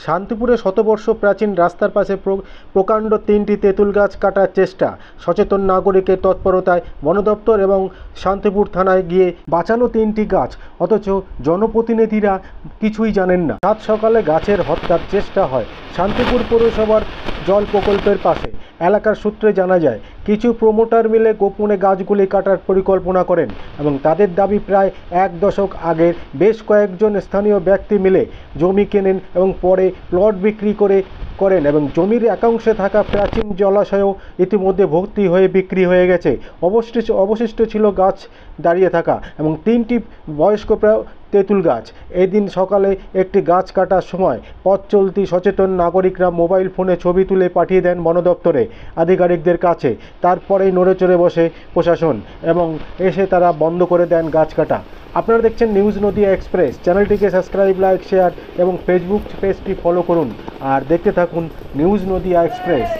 শান্তিপুরে শতবর্ষ প্রাচীন রাস্তার পাশে প্রকাণ্ড 3টি তেঁতুল গাছ কাটার চেষ্টা। সচেতন নাগরিকের তৎপরতায় বন দপ্তর এবং শান্তিপুর থানায় গিয়ে বাঁচালো 3টি গাছ, অথচ জনপ্রতিনিধিরা কিছুই জানেন না। সাত সকালে গাছের হত্যার চেষ্টা হয় শান্তিপুর পৌরসভার জল প্রকল্পের পাশে। এলাকার সূত্রে জানা যায়, কিছু প্রমোটার মিলে গোপনে গাছগুলি কাটার পরিকল্পনা করেন এবং তাদের দাবি প্রায় 1 দশক আগের বেশ কয়েকজন স্থানীয় ব্যক্তি মিলে জমি কেনেন এবং পরে প্লট বিক্রি করেন এবং জমির একাংশে থাকা প্রাচীন জলাশয়ও ইতিমধ্যে ভর্তি হয়ে বিক্রি হয়ে গেছে। অবশিষ্ট ছিল গাছ দাঁড়িয়ে থাকা এবং 3টি বয়স্ক তেঁতুল গাছ। এই দিন সকালে একটি গাছ কাটার সময় পথ চলতি সচেতন নাগরিকরা মোবাইল ফোনে ছবি তুলে পাঠিয়ে দেন বন দপ্তরে আধিকারিকদের কাছে। তারপরেই নড়েচড়ে বসে প্রশাসন এবং এসে তারা বন্ধ করে দেন গাছ কাটা। আপনারা দেখছেন নিউজ নদিয়া এক্সপ্রেস। চ্যানেলটিকে সাবস্ক্রাইব, লাইক, শেয়ার এবং ফেসবুক পেজটি ফলো করুন আর দেখতে থাকুন নিউজ নদিয়া এক্সপ্রেস।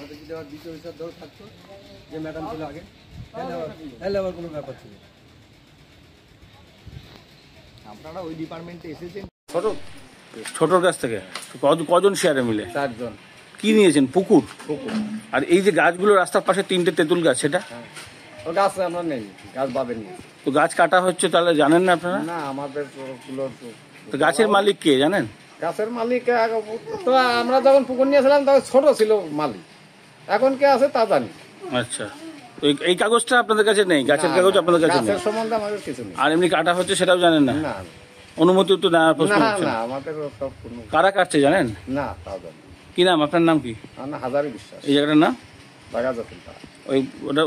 আমাদের যদি আবার দ্বিতীয় হিসাব ধরে থাকতো যে ম্যাডাম ছিল আগে, তাহলে আবার কোনো ব্যাপার ছিল। আপনারা ওই ডিপার্টমেন্টে এসেছেন ছোটর কাছ থেকে কজন শেয়ারে মিলে? 4 জন। কি নিয়েছেন? পুকুর। আর এই যে গাছগুলো রাস্তার পাশে 3টে তেঁতুল গাছ, সেটা ও গাছ আমরা নেই, গাছ পাবেন না। তো গাছ কাটা হচ্ছে, তাহলে জানেন না আপনারা? না, আমাদের তো গাছের মালিক কে জানেন? গাছের মালিক তো আমরা যখন পুকুর নিয়েছিলাম তখন ছোট ছিল মালিক, এখন কে আছে তা জানি। আচ্ছা, এই কাগজটা আপনাদের কাছে নেই? গাছের কাগজ আপনাদের কাছে নেই? গাছের সম্বন্ধে আমাদের কিছু নেই। আর এমনি কাটা হচ্ছে সেটাও জানেন না? না। অনুমতি তো নেওয়ার প্রশ্ন না হচ্ছে না, না। আমাদের কারা কাটছে জানেন? না, তাও জানি। কি নাম আপনার? নাম কি? আমার নাম হাজারি বিশ্বাস। এই জায়গাটার নাম ওই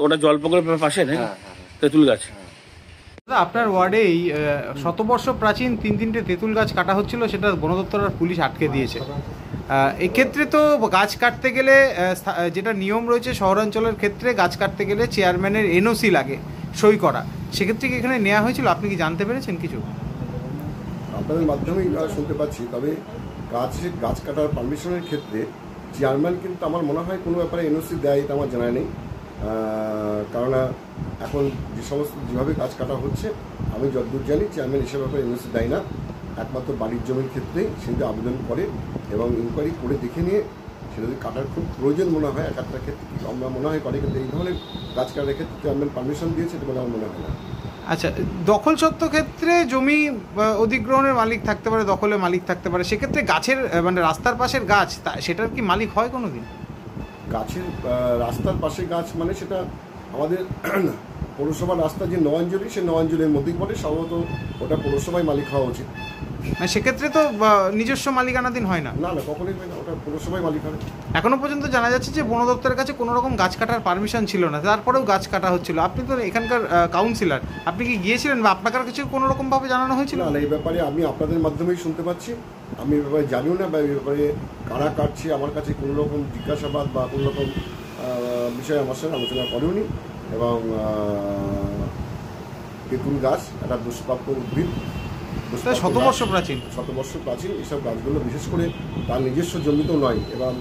ওটা জল প্রকল্পের পাশে নাকি তেঁতুল গাছ? আপনার ওয়ার্ডে এই শতবর্ষ প্রাচীন 3টে তেঁতুল গাছ কাটা হচ্ছিল, সেটা বন দপ্তর আর পুলিশ আটকে দিয়েছে। এক্ষেত্রে তো গাছ কাটতে গেলে যেটা নিয়ম রয়েছে শহরাঞ্চলের ক্ষেত্রে, গাছ কাটতে গেলে চেয়ারম্যানের এনওসি লাগে, সই করা। সেক্ষেত্রে কি এখানে নেওয়া হয়েছিল? আপনি কি জানতে পেরেছেন কিছু? আপনাদের মাধ্যমেই শুনতে পাচ্ছি, তবে গাছ কাটার পারমিশনের ক্ষেত্রে চেয়ারম্যান কিন্তু আমার মনে হয় কোনো ব্যাপারে এনওসি দেয়, এটা আমার জানা নেই। কারণ এখন যেভাবে গাছ কাটা হচ্ছে, আমি যতদূর জানি চেয়ারম্যান এসব ব্যাপারে এনওসি দেয় না। একমাত্র বাড়ির জমির ক্ষেত্রেই সেটা আবেদন করে এবং ইনকোয়ারি করে দেখে নিয়ে সেটা যদি কাটার খুব প্রয়োজন মনে হয়, একটা ক্ষেত্রে আমরা মনে হয় করে, কিন্তু এই ধরনের গাছ কাটার ক্ষেত্রে চেয়ারম্যান পারমিশন দিয়েছে এটা বলে আমার মনে হয় না। আচ্ছা, দখল সত্ত্ব ক্ষেত্রে জমি অধিগ্রহণের মালিক থাকতে পারে, দখলের মালিক থাকতে পারে, সেক্ষেত্রে গাছের মানে রাস্তার পাশের গাছ, সেটার কি মালিক হয় কোনোদিন? গাছের রাস্তার পাশে গাছ মানে সেটা আমাদের পৌরসভার রাস্তা যে নয়াঞ্জলি, সে নয়াঞ্জলির মধ্যেই পড়ে, সম্ভবত ওটা পৌরসভায় মালিক হওয়া উচিত। সেক্ষেত্রে তো নিজস্ব মালিকানাধীন হয় না? না না, কখনোই হয় না, ওটা পৌরসভায় মালিক হবে। এখনো পর্যন্ত জানা যাচ্ছে যে বন দপ্তরের কাছে কোনো রকম গাছ কাটার পারমিশন ছিল না, তারপরেও গাছ কাটা হচ্ছিল। আপনি তো এখানকার কাউন্সিলর, আপনি কি গিয়েছিলেন বা আপনার কাছে কোনো রকমভাবে জানানো হয়েছিল? না, এই ব্যাপারে আমি আপনাদের মাধ্যমেই শুনতে পাচ্ছি, আমি এই ব্যাপারে জানিও না, বা এই ব্যাপারে কারা কাটছে আমার কাছে কোনো রকম জিজ্ঞাসাবাদ বা কোনো রকম বিষয়ে আমার সঙ্গে আলোচনা করেওনি। এবং তেঁতুল গাছ একটা দুষ্প্রাপ্য উদ্ভিদ, শতবর্ষ প্রাচীন। এইসব গাছগুলো বিশেষ করে তার নিজস্ব জমিতেও নয়, এবং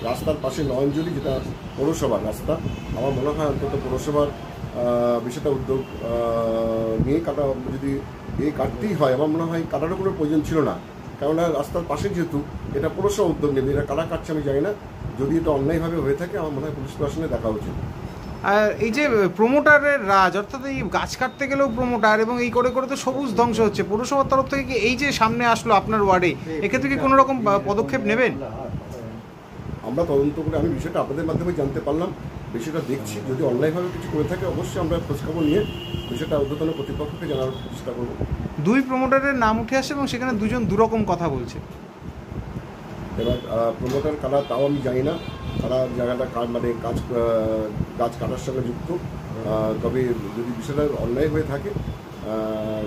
রাস্তার পাশে নয়নজলি, যেটা পৌরসভার রাস্তা, আমার মনে হয় অন্তত পৌরসভার বিষয়টা উদ্যোগ নিয়ে কাটা, যদি কাটতেই হয় আমার মনে হয় কাটারও কোনো প্রয়োজন ছিল না। কেননা রাস্তার পাশে যেহেতু এটা পৌরসভা উদ্যোগ নেবে, এটা কারা কাটছে আমি জানি না। যদি এটা অন্যায়ভাবে হয়ে থাকে আমার মনে হয় পুলিশ প্রশাসনে দেখা উচিত। আর এই যে প্রমোটারের রাজ, অর্থাৎ এই গাছ কাটতে গেলেও প্রমোটার, এবং এই করে করে তো সবুজ ধ্বংস হচ্ছে, পৌরসভার তরফ থেকে কি এই যে সামনে আসলো আপনার ওয়ার্ডে, এক্ষেত্রে কি কোনো রকম পদক্ষেপ নেবেন? আমরা তদন্ত করে, আমি বিষয়টা আপনাদের মাধ্যমে জানতে পারলাম, বিষয়টা দেখছি, যদি অন্যায়ভাবে কিছু করে থাকে অবশ্যই আমরা খোঁজখবর নিয়ে বিষয়টা ঊর্ধ্বতন কর্তৃপক্ষকে জানার চেষ্টা করব। 2 প্রমোটারের নাম উঠে আসে এবং সেখানে 2জন দুরকম কথা বলছে। এবার প্রমোটার কারা তাও আমি জানি না, তারা জায়গাটা মানে গাছ কাটার সঙ্গে যুক্ত। তবে যদি বিষয়টা অন্যায় হয়ে থাকে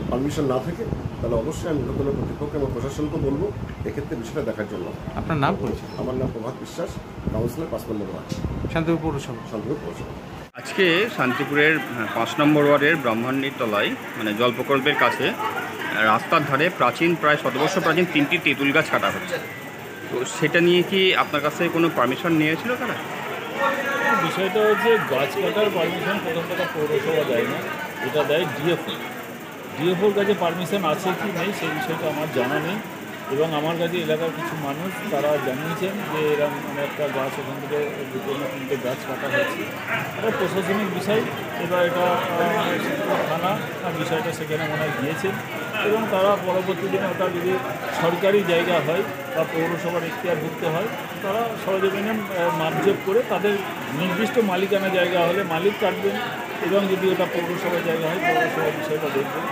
পারমিশন না থাকে তাহলে অবশ্যই আমি ঊর্ধ্বতন কর্তৃপক্ষ এবং প্রশাসনকে বলবো এক্ষেত্রে বিষয়টা দেখার জন্য। আপনার নাম পরিচয়? আমার নাম প্রভাত বিশ্বাস, কাউন্সিলর 5 নম্বর ওয়ার্ড, শান্তিপুর পৌরসভা। শান্তিপুর পৌরসভা। আজকে শান্তিপুরের 5 নম্বর ওয়ার্ডের ব্রাহ্মণীর তলায় মানে জল প্রকল্পের কাছে রাস্তার ধারে প্রায় 100 বর্ষ প্রাচীন 3টি তেঁতুল গাছ কাটা হচ্ছে। তো সেটা নিয়ে কি আপনার কাছে কোনো পারমিশন নিয়েছিল তারা? বিষয়টা হচ্ছে গাছ কাটার পারমিশন প্রথম কথা পৌরসভা দেয় না, এটা দেয় ডিএফওর কাছে পারমিশন আছে কি নেই সেই বিষয়টা আমার জানা নেই। এবং আমার কাছে এলাকার কিছু মানুষ তারা জানিয়েছেন যে এরকম মানে একটা গাছ ওখান থেকে 2-3টে গাছ কাটা হয়েছে। এটা প্রশাসনিক বিষয়, এবার এটা থানা বিষয়টা সেখানে মনে হয় গিয়েছেন এবং তারা পরবর্তী দিনে ওটা যদি সরকারি জায়গা হয় বা পৌরসভার এখতিয়ারভুক্ত হয় তারা সরজমিনে মাপজোপ করে তাদের নির্দিষ্ট মালিকানা জায়গা হলে মালিক কাটবেন এবং যদি ওটা পৌরসভার জায়গা হয় পৌরসভা বিষয়টা দেখবেন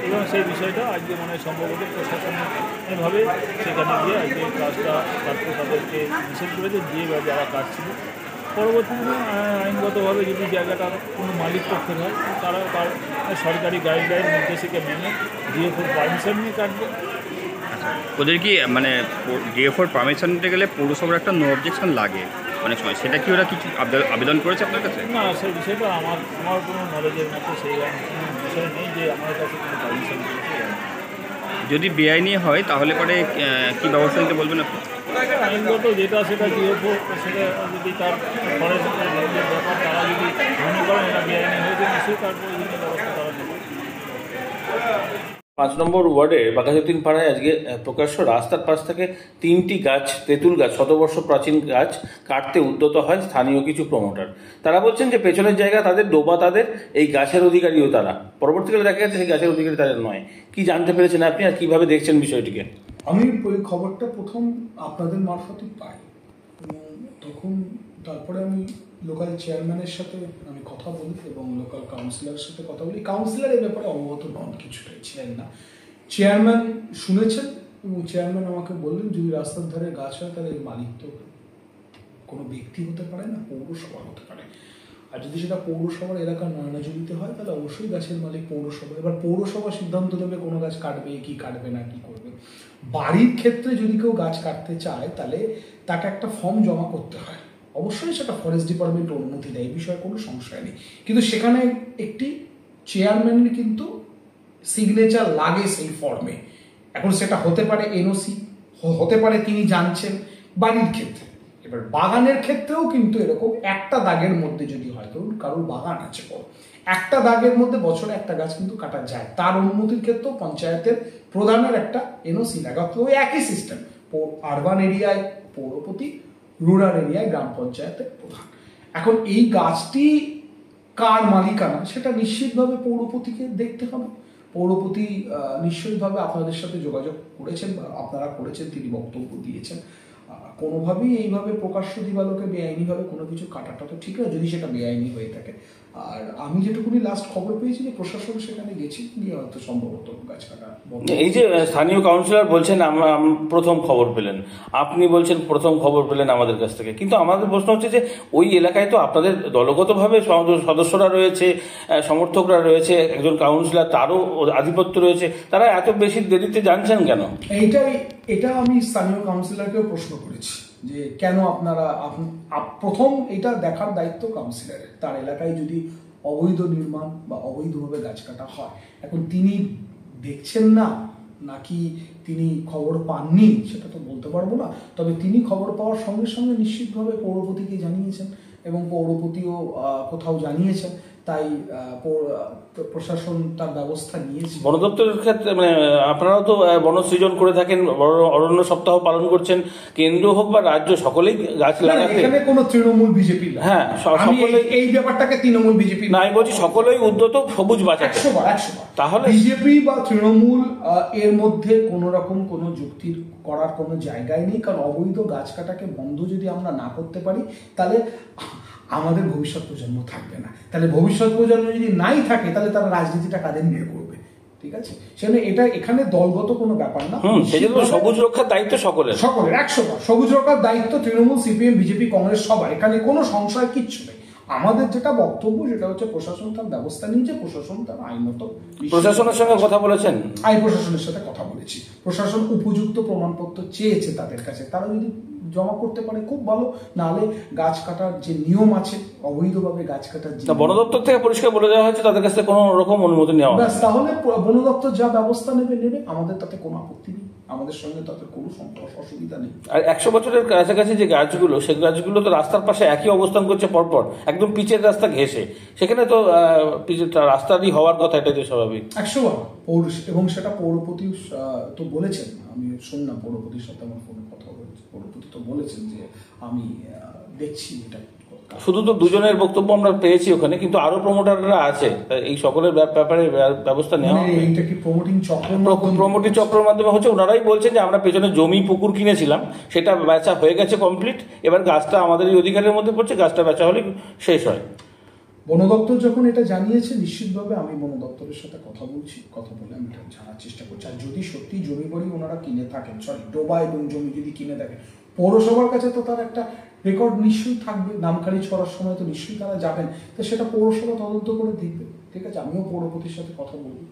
এবং সেই বিষয়টা আজকে মনে হয় সম্ভবত প্রশাসনিকভাবে সেখানে গিয়ে আজকে কাজটা কাটতে তাদেরকে নিষেধ করেছে যে বা যারা কাটছিল। পরবর্তী দিনে আইনগতভাবে যদি জায়গাটার কোনো মালিক পক্ষের হয় তারা তার সরকারি গাইডলাইন নির্দেশিকা মেনে ডিএফওর পারমিশন নিয়ে কাটবে। ওদের কি মানে ডিএফওর পারমিশন নিতে গেলে পৌরসভার একটা নো অবজেকশন লাগে অনেক সময়, সেটা কি ওরা কিছু আবেদন করেছে আপনার কাছে? না, সেই বিষয়টা আমার কোনো নলেজের মধ্যে সেই কোনো বিষয় নেই যে আমার কাছে কোনো পারমিশন দিয়েছে। যদি বেআইনি হয় তাহলে পরে কী ব্যবস্থা নিতে বলবেন আপনি? আইনগত যেটা সেটা ডিএফও সেটা যদি তার ফরেস্টের ব্যাপার তারা যদি মনে করেন এটা বেআইনি হয়েছে নিশ্চয়ই তার প্রয়োজনীয় ব্যবস্থা তারা নেবে। 5 নম্বর ওয়ার্ডের বাঘাযতীন পাড়ায় আজকে প্রকাশ্য রাস্তার পাশ থেকে 3টি গাছ তেঁতুল গাছ 100 বর্ষ প্রাচীন গাছ কাটতে উদ্যত হয় স্থানীয় কিছু প্রমোটার। তারা বলছেন যে পেছনের জায়গা তাদের, ডোবা তাদের, এই গাছের অধিকারীও তারা। পরবর্তীকালে দেখা যাচ্ছে সেই গাছের অধিকারী তাদের নয়। কি জানতে পেরেছেন আপনি আর কিভাবে দেখছেন বিষয়টিকে? আমি ওই খবরটা প্রথম আপনাদের মারফতই পাই এবং তখন তারপরে আমি লোকাল চেয়ারম্যানের সাথে আমি কথা বলি এবং লোকাল কাউন্সিলরের সাথে কথা বলি। কাউন্সিলর এই ব্যাপারে অবগত নন, কিছুটাই ছিলেন না। চেয়ারম্যান শুনেছেন এবং চেয়ারম্যান আমাকে বললেন যদি রাস্তার ধারে গাছ হয় তাহলে এর মালিক তো কোনো ব্যক্তি হতে পারে না, পৌরসভা হতে পারে। আর যদি সেটা পৌরসভার এলাকার নয়নাজুড়িতে হয় তাহলে অবশ্যই গাছের মালিক পৌরসভা। এবার পৌরসভা সিদ্ধান্ত নেবে কোনো গাছ কাটবে কি কাটবে না, কি করবে। বাড়ির ক্ষেত্রে যদি কেউ গাছ কাটতে চায় তাহলে তাকে একটা ফর্ম জমা করতে হয়, অবশ্যই সেটা ফরেস্ট ডিপার্টমেন্ট অনুমতি দেয়, এই বিষয়ে কোনো সংশয় নেই। কিন্তু সেখানে একটি চেয়ারম্যানের কিন্তু সিগনেচার লাগে সেই ফর্মে। এখন সেটা হতে পারে এনওসি, হতে পারে তিনি জানছেন বাড়ির ক্ষেত্রে। এবার বাগানের ক্ষেত্রেও কিন্তু এরকম একটা দাগের মধ্যে যদি হয়, ধরুন কারোর বাগান আছে বড়, একটা দাগের মধ্যে বছরে একটা গাছ কিন্তু কাটা যায়, তার অনুমতির ক্ষেত্রেও পঞ্চায়েতের প্রধানের একটা এনওসি লাগে। ওই একই সিস্টেম, আরবান এরিয়ায় পৌরপতি, রুরাল এরিয়ায় গ্রাম পঞ্চায়েতের প্রধান। এখন এই গাছটি কার মালিকানা সেটা নিশ্চিতভাবে পৌরপতিকে দেখতে হবে। পৌরপতি নিশ্চয়ইভাবে আপনাদের সাথে যোগাযোগ করেছেন বা আপনারা করেছেন, তিনি বক্তব্য দিয়েছেন। কোনোভাবেই এইভাবে প্রকাশ্য দিবালোকে বেআইনিভাবে কোনো কিছু কাটাটা তো ঠিক না, যদি সেটা বেআইনি হয়ে থাকে। আর আমি যেটুকুনি লাস্ট খবর পেয়েছি যে প্রশাসন সেখানে গেছে, গিয়ে হয়তো সম্ভবত গাছ কাটা। এই যে স্থানীয় কাউন্সিলর বলছেন আমরা প্রথম খবর পেলেন, আপনি বলছেন প্রথম খবর পেলেন আমাদের কাছ থেকে, কিন্তু আমাদের প্রশ্ন হচ্ছে যে ওই এলাকায় তো আপনাদের দলগতভাবে সদস্যরা রয়েছে, সমর্থকরা রয়েছে, একজন কাউন্সিলর তারও আধিপত্য রয়েছে, তারা এত বেশি দেরিতে জানছেন কেন? এটা আমি স্থানীয় কাউন্সিলরকেও প্রশ্ন করেছি যে কেন আপনারা প্রথম এটা দেখার দায়িত্ব কাউন্সিলরের। তার এলাকায় যদি অবৈধ নির্মাণ বা অবৈধভাবে গাছ কাটা হয়, এখন তিনি দেখছেন না নাকি তিনি খবর পাননি সেটা তো বলতে পারবো না। তবে তিনি খবর পাওয়ার সঙ্গে সঙ্গে নিশ্চিতভাবে পৌরপতিকে জানিয়েছেন এবং পৌরপতিও কোথাও জানিয়েছেন, তাই প্রশাসন তার ব্যবস্থা নিয়েছে। বন দপ্তরের ক্ষেত্রে মানে আপনারাও তো বনসৃজন করে থাকেন, অরণ্য সপ্তাহ পালন করছেন, কেন্দ্র হোক বা রাজ্য সকলেই গাছ লাগাতে। এখানে কোনো তৃণমূল বিজেপি না, হ্যাঁ সকলেই এই ব্যাপারটাকে তৃণমূল বিজেপি না, আমি বলছি সকলেই উদ্যত সবুজ বাঁচাতে। 100 তাহলে বিজেপি বা তৃণমূল এর মধ্যে কোন রকম কোনো যুক্তির করার কোনো জায়গায় নেই। কারণ অবৈধ গাছ কাটাকে বন্ধ যদি আমরা না করতে পারি তাহলে আমাদের ভবিষ্যৎ প্রজন্ম থাকবে না। তাহলে ভবিষ্যৎ প্রজন্ম যদি নাই থাকে তাহলে তারা রাজনীতিটা কাদের নিয়ে করবে? ঠিক আছে, সেখানে এটা এখানে দলগত কোনো ব্যাপার না। সবুজ রক্ষার দায়িত্ব সকলের 100 সবুজ রক্ষার দায়িত্ব তৃণমূল, সিপিএম, বিজেপি, কংগ্রেস সবার। এখানে কোনো সংশয় কিচ্ছু নেই। আমাদের যেটা বক্তব্য সেটা হচ্ছে প্রশাসন তার ব্যবস্থা নিয়েছে, প্রশাসন তার আইনত প্রশাসনের সঙ্গে কথা বলেছেন? আইন প্রশাসনের সাথে কথা বলেছি। প্রশাসন উপযুক্ত প্রমাণপত্র চেয়েছে তাদের কাছে, তারা যদি জমা করতে পারে খুব ভালো, নাহলে গাছ কাটার যে নিয়ম আছে, অবৈধভাবে গাছ কাটার যে বন দপ্তর থেকে পরিষ্কার বলে দেওয়া হয়েছে তাদের কাছে কোনো রকম অনুমতি নেওয়া হয় না। ব্যাস, তাহলে বন দপ্তর যা ব্যবস্থা নেবে, আমাদের তাতে কোনো আপত্তি নেই, আমাদের সঙ্গে তাতে কোনো অসুবিধা নেই। আর 100 বছরের কাছাকাছি যে গাছগুলো, সেই গাছগুলো তো রাস্তার পাশে একই অবস্থান করছে পরপর, একদম পিচের রাস্তা ঘেঁষে, সেখানে তো রাস্তারই হওয়ার কথা, এটাই তো স্বাভাবিক। 100বার এবং সেটা পৌরপতি তো বলেছেন, আমি শুনলাম পৌরপতির সাথে আমার ফোনে কথা বলেছে, পৌরপতি তো বলেছেন যে আমি দেখছি এটা। শুধু তো দুজনের বক্তব্য আমরা পেয়েছি ওখানে, কিন্তু আরো প্রমোটাররা আছে, এই সকলের ব্যাপারে ব্যবস্থা নেওয়া হবে। এইটা কি প্রমোটিং চক্র? প্রমোটিং চক্রের মাধ্যমে হচ্ছে। ওনারাই বলছেন যে আমরা পেছনে জমি পুকুর কিনেছিলাম, সেটা বেচা হয়ে গেছে কমপ্লিট, এবার গাছটা আমাদেরই অধিকারের মধ্যে পড়ছে, গাছটা বেচা হলে শেষ হয়। বন দপ্তর যখন এটা জানিয়েছে, নিশ্চিতভাবে আমি বন দপ্তরের সাথে কথা বলছি, কথা বলে আমি এটা জানার চেষ্টা করছি। আর যদি সত্যি জমি বাড়ি ওনারা কিনে থাকেন, ডোবা এবং জমি যদি কিনে থাকেন, পৌরসভার কাছে তো তার একটা রেকর্ড নিশ্চয়ই থাকবে, নাম খারিজ করার সময় তো নিশ্চয়ই তারা যাবেন, তো সেটা পৌরসভা তদন্ত করে দেখবে। ঠিক আছে, আমিও পৌরপতির সাথে কথা বলবো।